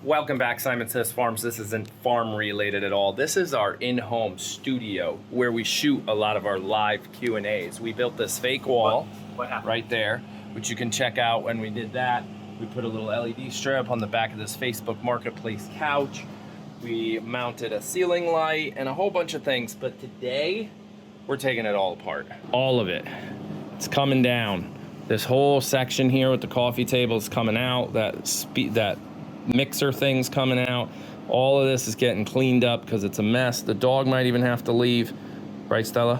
Welcome back, Simon Says Farms. This isn't farm related at all. This is our in-home studio where we shoot a lot of our live Q&As. We built this fake wall right there, which you can check out when we did that. We put a little LED strip on the back of this Facebook Marketplace couch. We mounted a ceiling light and a whole bunch of things, but today we're taking it all apart. All of it. It's coming down. This whole section here with the coffee table is coming out. That mixer thing's coming out. All of this is getting cleaned up because it's a mess. The dog might even have to leave. Right, Stella?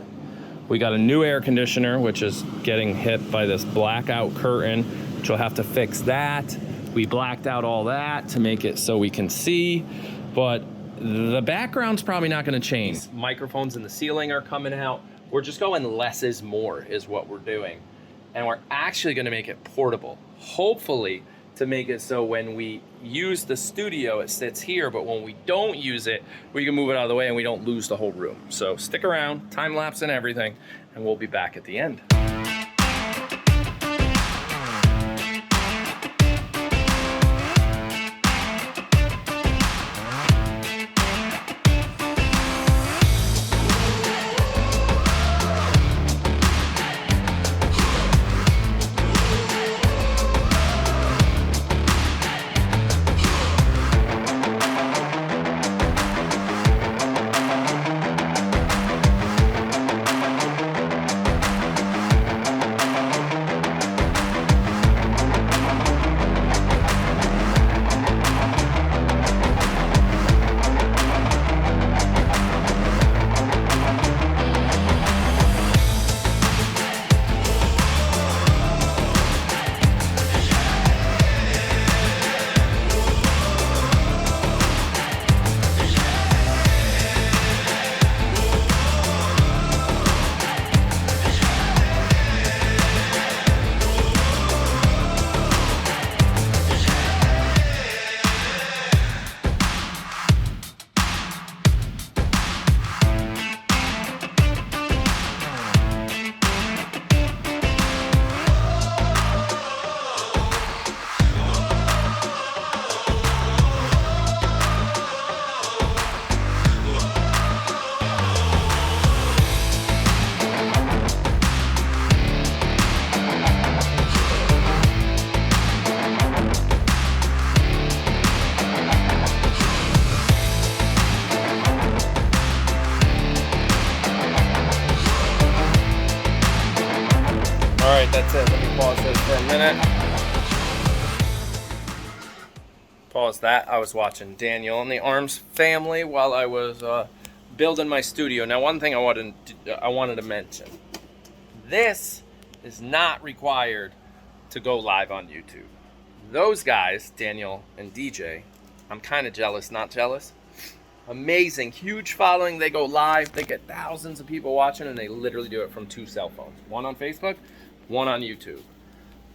We got a new air conditioner, which is getting hit by this blackout curtain, which we'll have to fix that. We blacked out all that to make it so we can see, but the background's probably not gonna change. Microphones in the ceiling are coming out. We're just going less is more is what we're doing. And we're actually gonna make it portable. Hopefully, to make it so when we use the studio, it sits here, but when we don't use it, we can move it out of the way and we don't lose the whole room. So stick around, time lapse and everything, and we'll be back at the end. All right, that's it. Let me pause this for a minute. Pause that. I was watching Daniel and the Arms family while I was building my studio. Now, one thing I wanted to mention. This is not required to go live on YouTube. Those guys, Daniel and DJ, I'm kind of jealous, not jealous. Amazing, huge following. They go live. They get thousands of people watching, and they literally do it from 2 cell phones. One on Facebook, one on YouTube.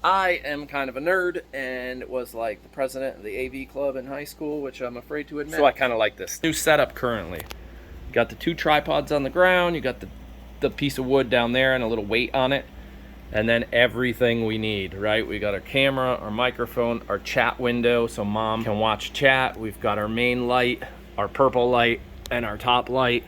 I am kind of a nerd and was like the president of the AV club in high school, which I'm afraid to admit. So I kind of like this new setup currently. You got the 2 tripods on the ground. You got the piece of wood down there and a little weight on it. And then everything we need, right? We got our camera, our microphone, our chat window so mom can watch chat. We've got our main light, our purple light, and our top light.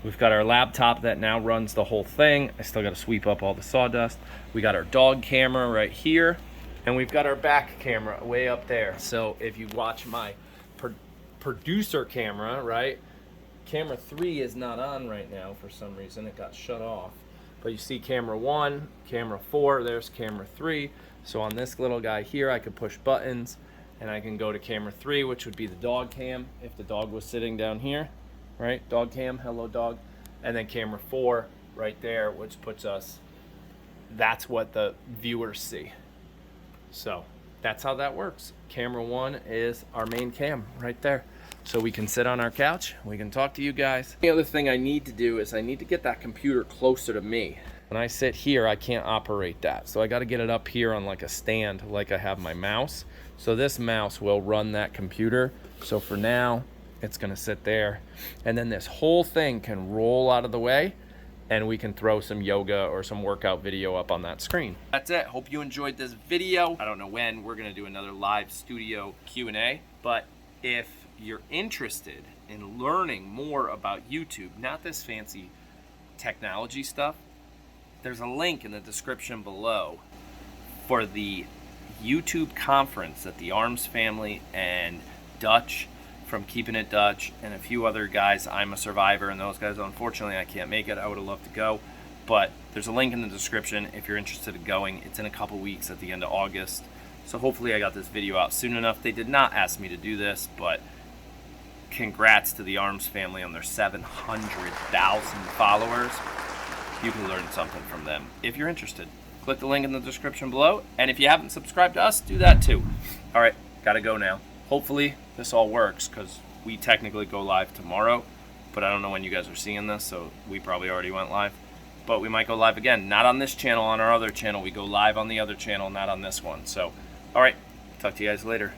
We've got our laptop that now runs the whole thing. I still got to sweep up all the sawdust. We got our dog camera right here, and we've got our back camera way up there. So if you watch my producer camera, right? Camera 3 is not on right now for some reason. It got shut off. But you see camera 1, camera 4, there's camera 3. So on this little guy here, I could push buttons and I can go to camera 3, which would be the dog cam if the dog was sitting down here, right? Dog cam, hello dog. And then camera 4 right there, which puts us, that's what the viewers see. So that's how that works. Camera 1 is our main cam right there. So we can sit on our couch, we can talk to you guys. The other thing I need to do is I need to get that computer closer to me. When I sit here, I can't operate that. So I got to get it up here on like a stand like I have my mouse. So this mouse will run that computer. So for now, it's going to sit there. And then this whole thing can roll out of the way and we can throw some yoga or some workout video up on that screen. That's it. Hope you enjoyed this video. I don't know when we're going to do another live studio Q&A, but if you're interested in learning more about YouTube, not this fancy technology stuff, there's a link in the description below for the YouTube conference that the Arms family and Dutch from Keeping It Dutch and a few other guys, I'm a Survivor, and those guys, unfortunately, I can't make it. I would have loved to go. But there's a link in the description if you're interested in going. It's in a couple weeks at the end of August. So hopefully I got this video out soon enough. They did not ask me to do this, but congrats to the Arms family on their 700,000 followers. You can learn something from them if you're interested. Click the link in the description below. And if you haven't subscribed to us, do that too. All right, gotta go now. Hopefully this all works because we technically go live tomorrow, but I don't know when you guys are seeing this, so we probably already went live. But we might go live again, not on this channel, on our other channel. We go live on the other channel, not on this one. So, all right, talk to you guys later.